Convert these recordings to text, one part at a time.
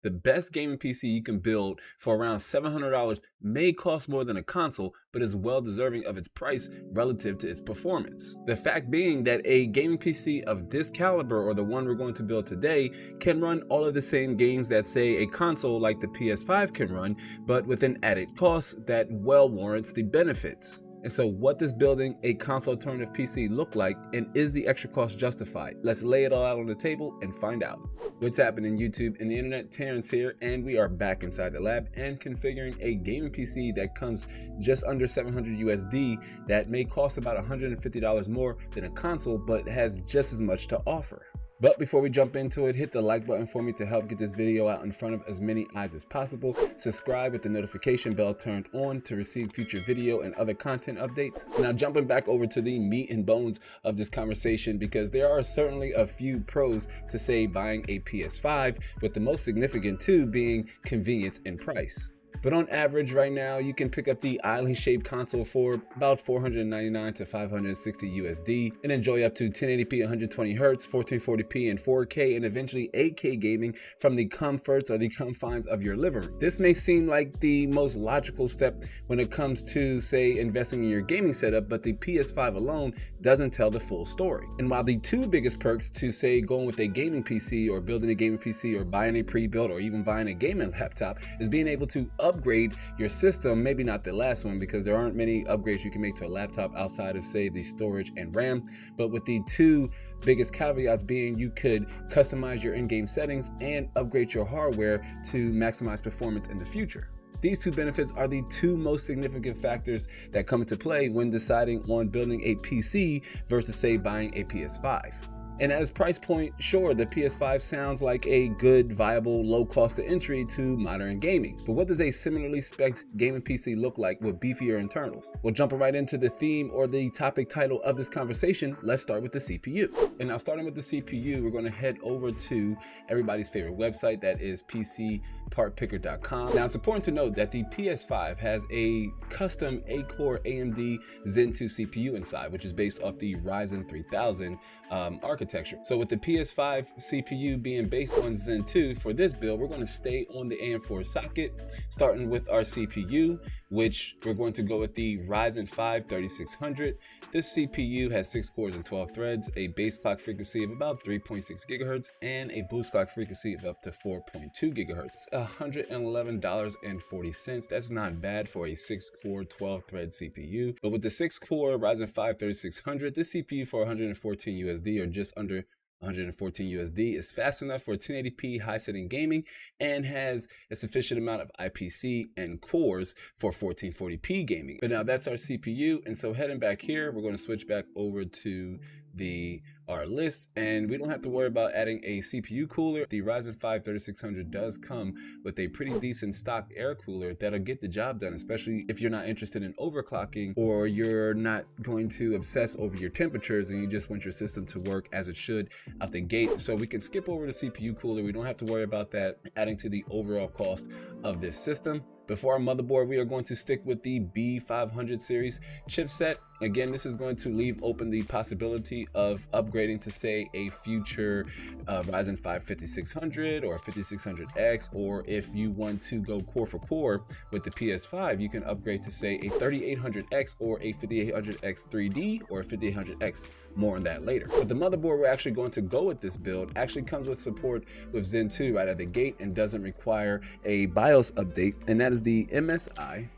The best gaming PC you can build for around $700 may cost more than a console, but is well deserving of its price relative to its performance. The fact being that a gaming PC of this caliber, or the one we're going to build today, can run all of the same games that, say, a console like the PS5 can run, but with an added cost that well warrants the benefits. And so what does building a console alternative PC look like, and is the extra cost justified? Let's lay it all out on the table and find out. What's happening, YouTube and the internet? Terrence here, and we are back inside the lab and configuring a gaming PC that comes just under 700 USD that may cost about $150 more than a console, but has just as much to offer. But before we jump into it, hit the like button for me to help get this video out in front of as many eyes as possible. Subscribe with the notification bell turned on to receive future video and other content updates. Now jumping back over to the meat and bones of this conversation, because there are certainly a few pros to, say, buying a PS5, with the most significant two being convenience and price. But on average right now, you can pick up the island shaped console for about $499 to $560 USD and enjoy up to 1080p 120 Hz, 1440p and 4K, and eventually 8K gaming from the comforts or the confines of your living room. This may seem like the most logical step when it comes to, say, investing in your gaming setup, but the PS5 alone doesn't tell the full story. And while the two biggest perks to, say, going with a gaming PC or building a gaming PC or buying a pre-built or even buying a gaming laptop is being able to upgrade your system, maybe not the last one, because there aren't many upgrades you can make to a laptop outside of, say, the storage and RAM, but with the two biggest caveats being you could customize your in-game settings and upgrade your hardware to maximize performance in the future. These two benefits are the two most significant factors that come into play when deciding on building a PC versus, say, buying a PS5. And at its price point, sure, the PS5 sounds like a good, viable, low cost of entry to modern gaming. But what does a similarly spec'd gaming PC look like with beefier internals? Well, jumping right into the theme or the topic title of this conversation, let's start with the CPU. And now, starting with the CPU, we're going to head over to everybody's favorite website, that is PCPartPicker.com. Now, it's important to note that the PS5 has a custom 8-core AMD Zen 2 CPU inside, which is based off the Ryzen 3000 architecture. So with the PS5 CPU being based on Zen 2, for this build, we're going to stay on the AM4 socket, starting with our CPU, which we're going to go with the Ryzen 5 3600. This CPU has 6 cores and 12 threads, a base clock frequency of about 3.6 gigahertz, and a boost clock frequency of up to 4.2 gigahertz. It's $111.40. That's not bad for a 6-core, 12-thread CPU. But with the 6-core Ryzen 5 3600, this CPU for 114 USD, or just under 114 USD, is fast enough for 1080p high setting gaming and has a sufficient amount of IPC and cores for 1440p gaming. But now that's our CPU, and so heading back here, we're going to switch back over to our list, and we don't have to worry about adding a CPU cooler. The Ryzen 5 3600 does come with a pretty decent stock air cooler that'll get the job done, especially if you're not interested in overclocking, or you're not going to obsess over your temperatures and you just want your system to work as it should out the gate. So we can skip over the CPU cooler. We don't have to worry about that adding to the overall cost of this system. Before our motherboard, we are going to stick with the B500 series chipset. Again, this is going to leave open the possibility of upgrading to, say, a future Ryzen 5 5600 or 5600X, or if you want to go core for core with the PS5, you can upgrade to, say, a 3800X or a 5800X 3D or a 5800X. More on that later. But the motherboard we're actually going to go with this build actually comes with support with Zen 2 right out the gate and doesn't require a BIOS update, and that is the MSI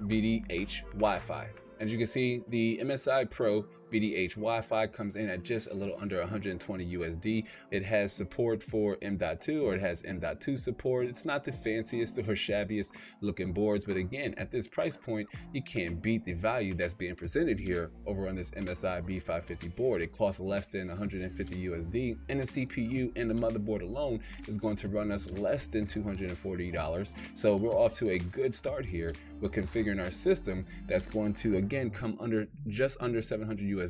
VDH Wi-Fi. As you can see, the MSI Pro VDH Wi-Fi comes in at just a little under 120 USD. It has support for M.2, or it has M.2 support. It's not the fanciest or shabbiest looking boards, but again, at this price point, you can't beat the value that's being presented here over on this MSI B550 board. It costs less than 150 USD, and the CPU and the motherboard alone is going to run us less than $240. So we're off to a good start here with configuring our system that's going to, again, come under just under 700 USD,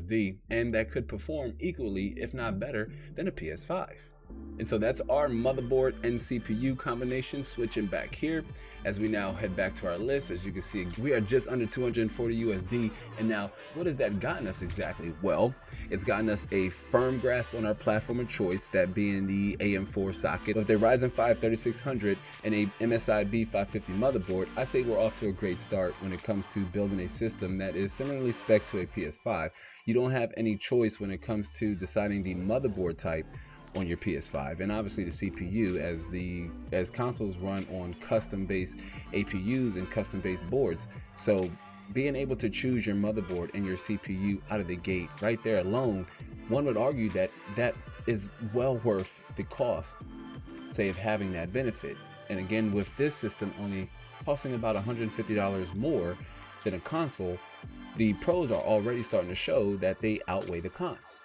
and that could perform equally, if not better, than a PS5. And so that's our motherboard and CPU combination. Switching back here as we now head back to our list. As you can see, we are just under 240 USD. And now what has that gotten us exactly? Well, it's gotten us a firm grasp on our platform of choice, that being the AM4 socket. With a Ryzen 5 3600 and a MSI B550 motherboard, I say we're off to a great start when it comes to building a system that is similarly spec'd to a PS5. You don't have any choice when it comes to deciding the motherboard type on your PS5, and obviously the CPU, as consoles run on custom-based APUs and custom-based boards. So being able to choose your motherboard and your CPU out of the gate right there alone, one would argue that that is well worth the cost, say, of having that benefit. And again, with this system only costing about $150 more than a console, the pros are already starting to show that they outweigh the cons.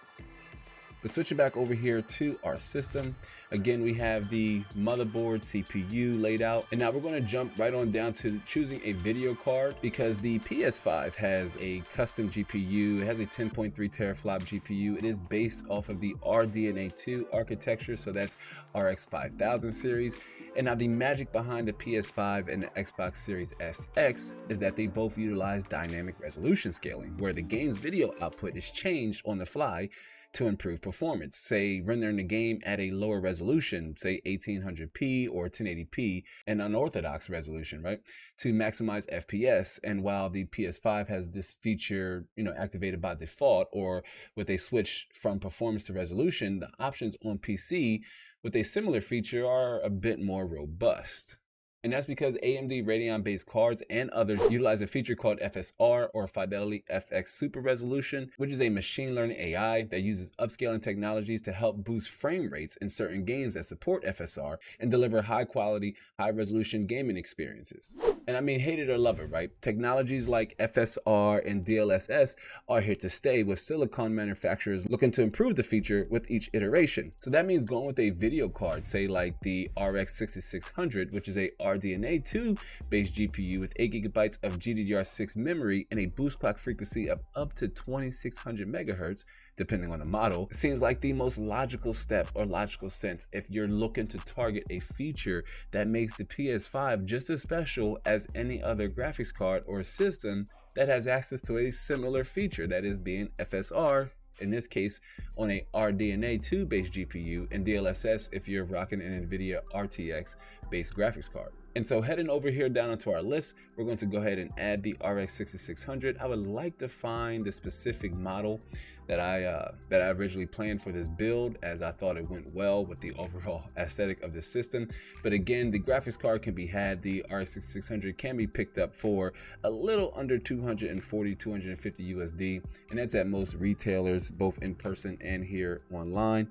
But switching back over here to our system, again, we have the motherboard, CPU laid out, and now we're going to jump right on down to choosing a video card, because the PS5 has a custom GPU. It has a 10.3 teraflop GPU. It is based off of the RDNA 2 architecture, so that's RX 5000 series. And now the magic behind the PS5 and the Xbox Series SX is that they both utilize dynamic resolution scaling, where the game's video output is changed on the fly to improve performance. Say rendering the game at a lower resolution, say 1800p or 1080p, an unorthodox resolution, right, to maximize FPS. And while the PS5 has this feature, activated by default, or with a switch from performance to resolution, the options on PC with a similar feature are a bit more robust. And that's because AMD Radeon-based cards and others utilize a feature called FSR, or Fidelity FX Super Resolution, which is a machine learning AI that uses upscaling technologies to help boost frame rates in certain games that support FSR and deliver high quality, high resolution gaming experiences. And I mean, hate it or love it, right? Technologies like FSR and DLSS are here to stay, with silicon manufacturers looking to improve the feature with each iteration. So that means going with a video card, say like the RX 6600, which is a RDNA 2 based GPU with 8GB of GDDR6 memory and a boost clock frequency of up to 2600 megahertz, depending on the model, seems like the most logical step or logical sense if you're looking to target a feature that makes the PS5 just as special as any other graphics card or system that has access to a similar feature, that is being FSR, in this case on a RDNA 2 based GPU, and DLSS if you're rocking an NVIDIA RTX based graphics card. And so heading over here down onto our list, we're going to go ahead and add the RX 6600. I would like to find the specific model that I originally planned for this build, as I thought it went well with the overall aesthetic of the system. But again, the graphics card can be had. The RX 6600 can be picked up for a little under 240, 250 USD, and that's at most retailers, both in person and here online.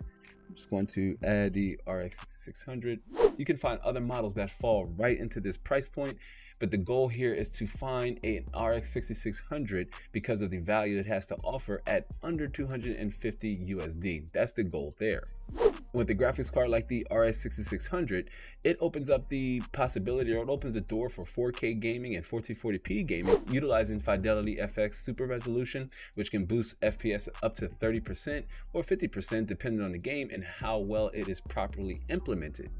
I'm just going to add the RX 6600. You can find other models that fall right into this price point, but the goal here is to find an RX 6600 because of the value it has to offer at under 250 USD. That's the goal there. With a graphics card like the RX 6600, it opens up the possibility, or it opens the door for 4K gaming and 1440p gaming utilizing Fidelity FX Super Resolution, which can boost FPS up to 30% or 50% depending on the game and how well it is properly implemented.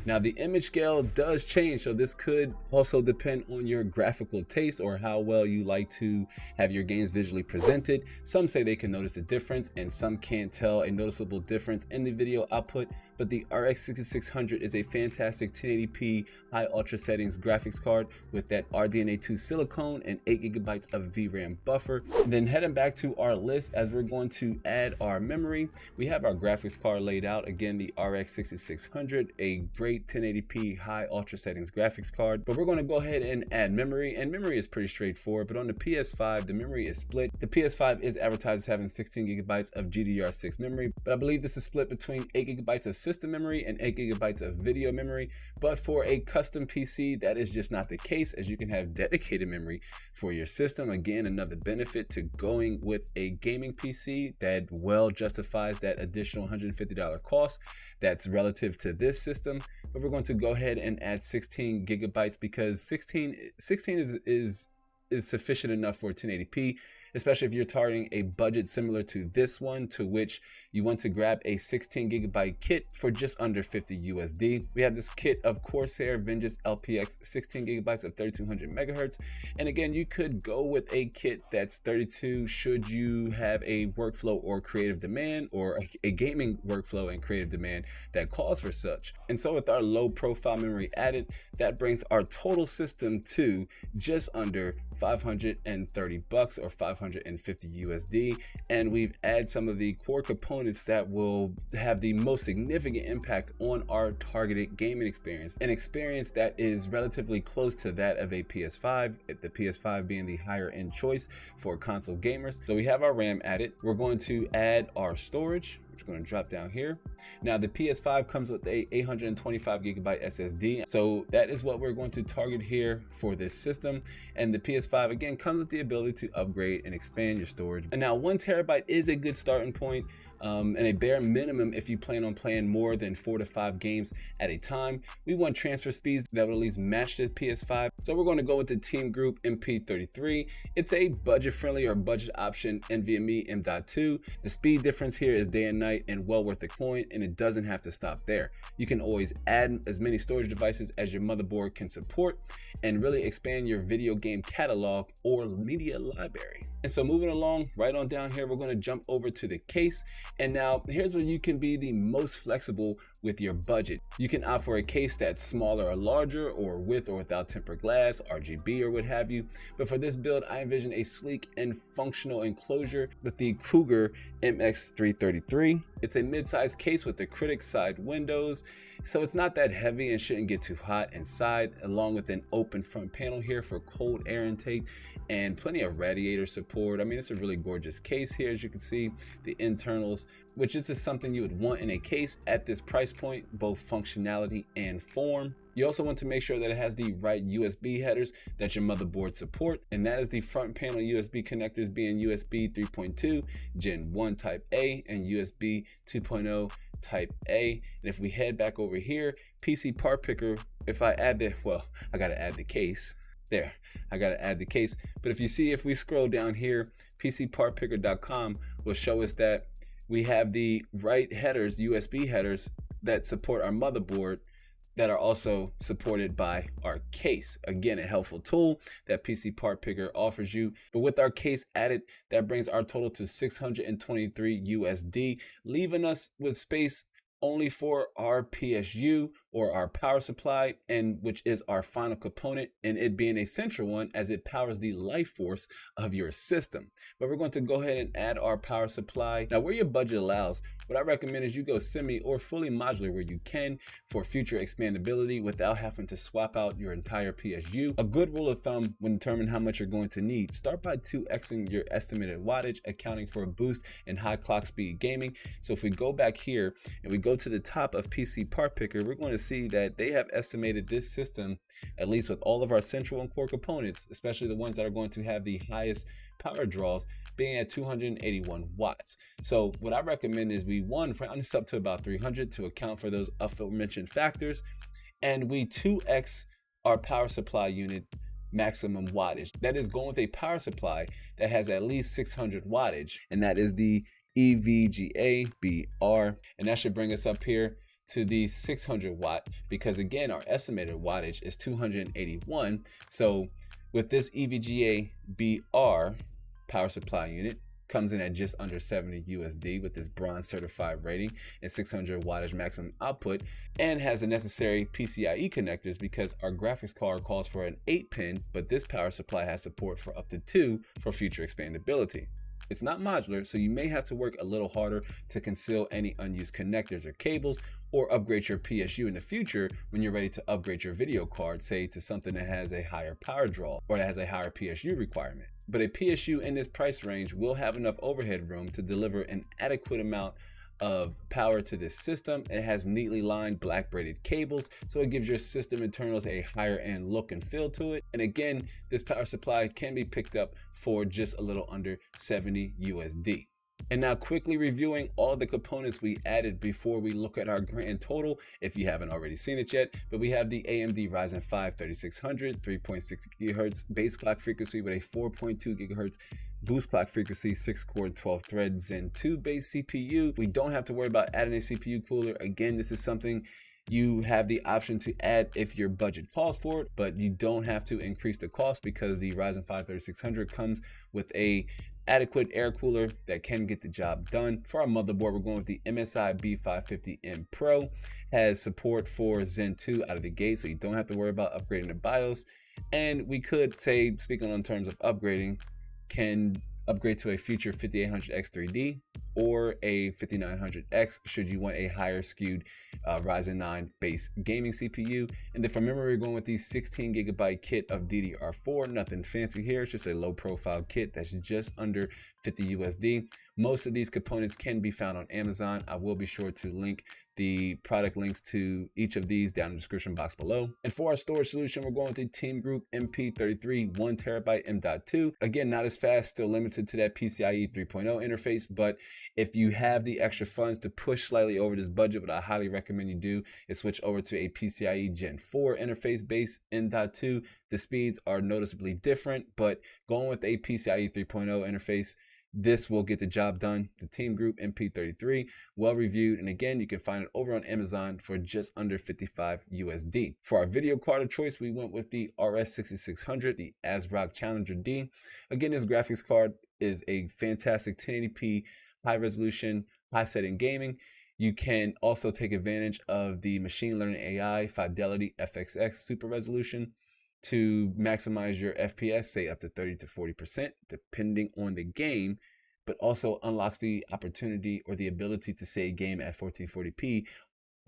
Now the image scale does change, so this could also depend on your graphical taste or how well you like to have your games visually presented. Some say they can notice a difference and some can't tell a noticeable difference in the video output, but the RX 6600 is a fantastic 1080p high ultra settings graphics card with that RDNA 2 silicone and 8GB of VRAM buffer. And then heading back to our list, as we're going to add our memory, we have our graphics card laid out. Again, the RX 6600, a great 1080p high ultra settings graphics card, but we're going to go ahead and add memory, and memory is pretty straightforward. But on the PS5, the memory is split. The PS5 is advertised as having 16GB of GDDR6 memory, but I believe this is split between 8GB of system memory and 8GB of video memory. But for a custom PC, that is just not the case, as you can have dedicated memory for your system. Again, another benefit to going with a gaming PC that well justifies that additional $150 cost that's relative to this system. But we're going to go ahead and add 16GB because 16 is sufficient enough for 1080p, especially if you're targeting a budget similar to this one, to which you want to grab a 16GB kit for just under 50 USD. We have this kit of Corsair Vengeance LPX 16GB of 3200 megahertz. And again, you could go with a kit that's 32 should you have a workflow or creative demand, or a gaming workflow and creative demand that calls for such. And so with our low profile memory added, that brings our total system to just under 530 bucks or 550 USD. And we've added some of the core components that will have the most significant impact on our targeted gaming experience, an experience that is relatively close to that of a PS5, the PS5 being the higher end choice for console gamers. So we have our RAM added. We're going to add our storage, which is going to drop down here. Now the PS5 comes with a 825GB SSD. So that is what we're going to target here for this system. And the PS5 again comes with the ability to upgrade and expand your storage. And now 1TB is a good starting point. And a bare minimum if you plan on playing more than 4 to 5 games at a time. We want transfer speeds that will at least match the PS5. So we're going to go with the Team Group MP33. It's a budget friendly or budget option NVMe M.2. The speed difference here is day and night and well worth the coin, and it doesn't have to stop there. You can always add as many storage devices as your motherboard can support and really expand your video game catalog or media library. And so moving along right on down here, we're going to jump over to the case. And now here's where you can be the most flexible with your budget. You can opt for a case that's smaller or larger, or with or without tempered glass, RGB, or what have you. But for this build, I envision a sleek and functional enclosure with the Cougar MX333. It's a mid-sized case with acrylic side windows, so it's not that heavy and shouldn't get too hot inside, along with an open front panel here for cold air intake and plenty of radiator support. I mean, it's a really gorgeous case here, as you can see, the internals, which is just something you would want in a case at this price point, both functionality and form. You also want to make sure that it has the right USB headers that your motherboard support, and that is the front panel USB connectors being USB 3.2 Gen 1 Type A and USB 2.0 Type A. And if we head back over here, PC part picker, if I add the, well, I gotta add the case. There, I gotta add the case. But if you see, if we scroll down here, PCPartPicker.com will show us that we have the right headers, USB headers, that support our motherboard, that are also supported by our case. Again, a helpful tool that PC Part Picker offers you. But with our case added, that brings our total to 623 USD, leaving us with space only for our PSU or our power supply, and which is our final component, and it being a central one as it powers the life force of your system. But we're going to go ahead and add our power supply. Now, where your budget allows, what I recommend is you go semi or fully modular where you can for future expandability without having to swap out your entire PSU. A good rule of thumb when determining how much you're going to need, start by 2xing your estimated wattage, accounting for a boost in high clock speed gaming. So if we go back here and we go to the top of PC Part Picker, we're going to see that they have estimated this system, at least with all of our central and core components, especially the ones that are going to have the highest power draws, being at 281 watts. So what I recommend is we round this up to about 300 to account for those aforementioned factors, and we 2x our power supply unit maximum wattage. That is going with a power supply that has at least 600 wattage, and that is the EVGA BR, and that should bring us up here to the 600 watt, because again, our estimated wattage is 281. So with this EVGA BR power supply unit, comes in at just under 70 USD with this bronze certified rating and 600 wattage maximum output, and has the necessary PCIe connectors because our graphics card calls for an 8-pin, but this power supply has support for up to 2 for future expandability. It's not modular, so you may have to work a little harder to conceal any unused connectors or cables, or upgrade your PSU in the future when you're ready to upgrade your video card, say to something that has a higher power draw or that has a higher PSU requirement. But a PSU in this price range will have enough overhead room to deliver an adequate amount of power to this system. It has neatly lined black braided cables, so it gives your system internals a higher end look and feel to it. And again, this power supply can be picked up for just a little under 70 USD. And now quickly reviewing all the components we added before we look at our grand total, if you haven't already seen it yet. But we have the AMD Ryzen 5 3600 3.6 GHz base clock frequency with a 4.2 GHz boost clock frequency, 6-core, 12-thread Zen 2 based CPU. We don't have to worry about adding a CPU cooler. Again, this is something you have the option to add if your budget calls for it, but you don't have to increase the cost because the Ryzen 5 3600 comes with a adequate air cooler that can get the job done. For our motherboard, we're going with the MSI B550M Pro. Has support for Zen 2 out of the gate, so you don't have to worry about upgrading the BIOS. And we could say, speaking on terms of upgrading, can upgrade to a future 5800X 3D or a 5900X should you want a higher skewed Ryzen 9 base gaming CPU. And then from memory, we're going with the 16GB kit of DDR4. Nothing fancy here, it's just a low profile kit that's just under 50 USD. Most of these components can be found on Amazon. I will be sure to link the product links to each of these down in the description box below. And for our storage solution, we're going with the Team Group MP33 1TB M.2. Again, not as fast, still limited to that PCIe 3.0 interface, but if you have the extra funds to push slightly over this budget, what I highly recommend you do is switch over to a PCIe Gen 4 interface based M.2. The speeds are noticeably different, but going with a PCIe 3.0 interface, this will get the job done. The Team Group MP33, well reviewed, and again, you can find it over on Amazon for just under 55 USD. For our video card of choice, we went with the RS6600, the ASRock Challenger D. Again, this graphics card is a fantastic 1080p, high resolution, high setting gaming. You can also take advantage of the machine learning AI Fidelity FXX super resolution to maximize your FPS, say up to 30 to 40%, depending on the game, but also unlocks the opportunity or the ability to say game at 1440p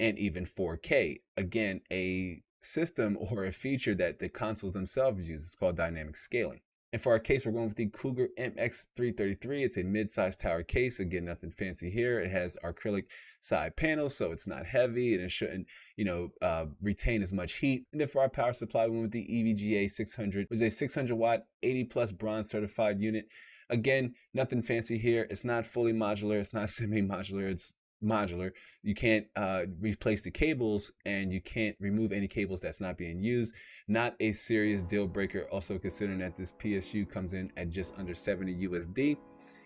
and even 4K. Again, a system or a feature that the consoles themselves use. It's called dynamic scaling. And for our case, we're going with the Cougar MX333. It's a mid-sized tower case. Again, nothing fancy here. It has acrylic side panels, so it's not heavy and it shouldn't, retain as much heat. And then for our power supply, we went with the EVGA 600. It was a 600 watt, 80 plus bronze certified unit. Again, nothing fancy here. It's not fully modular. It's not semi-modular. It's modular. You can't replace the cables and you can't remove any cables that's not being used. Not a serious deal breaker. Also considering that this PSU comes in at just under 70 USD.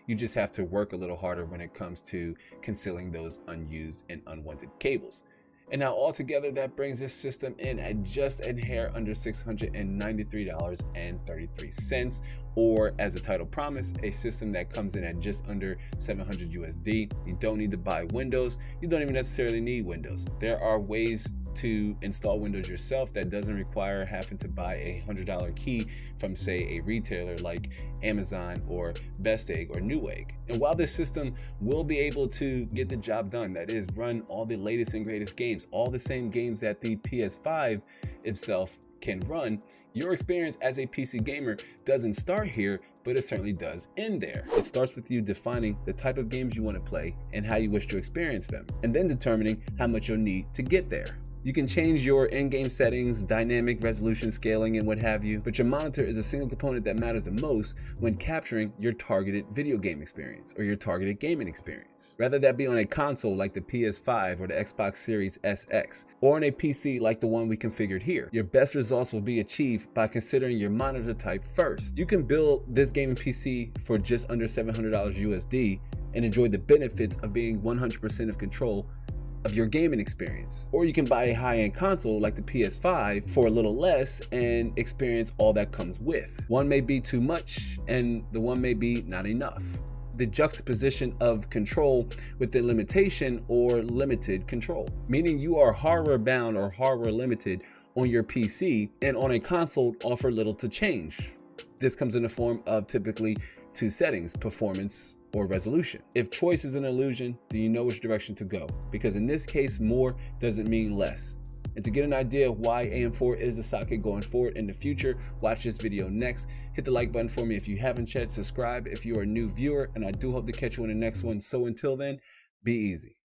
You just have to work a little harder when it comes to concealing those unused and unwanted cables. And now altogether, that brings this system in at just a hair under $693.33, or as the title promised, a system that comes in at just under 700 USD. You don't need to buy Windows. You don't even necessarily need Windows. There are ways to install Windows yourself that doesn't require having to buy a $100 key from, say, a retailer like Amazon or Best Egg or Newegg. And while this system will be able to get the job done, that is, run all the latest and greatest games, all the same games that the PS5 itself can run, your experience as a PC gamer doesn't start here, but it certainly does end there. It starts with you defining the type of games you want to play and how you wish to experience them, and then determining how much you'll need to get there. You can change your in-game settings, dynamic resolution scaling, and what have you, but your monitor is a single component that matters the most when capturing your targeted video game experience or your targeted gaming experience. Whether that be on a console like the PS5 or the Xbox Series SX, or on a PC like the one we configured here, your best results will be achieved by considering your monitor type first. You can build this gaming PC for just under $700 USD and enjoy the benefits of being 100% of control of your gaming experience. Or you can buy a high-end console like the PS5 for a little less and experience all that comes with. One may be too much and the one may be not enough. The juxtaposition of control with the limitation or limited control, meaning you are hardware bound or hardware limited on your PC, and on a console offer little to change. This comes in the form of typically two settings: performance or resolution. If choice is an illusion, then you know which direction to go, because in this case, more doesn't mean less. And to get an idea of why AM4 is the socket going forward in the future, watch this video next. Hit the like button for me if you haven't yet, subscribe if you're a new viewer, and I do hope to catch you in the next one. So until then, be easy.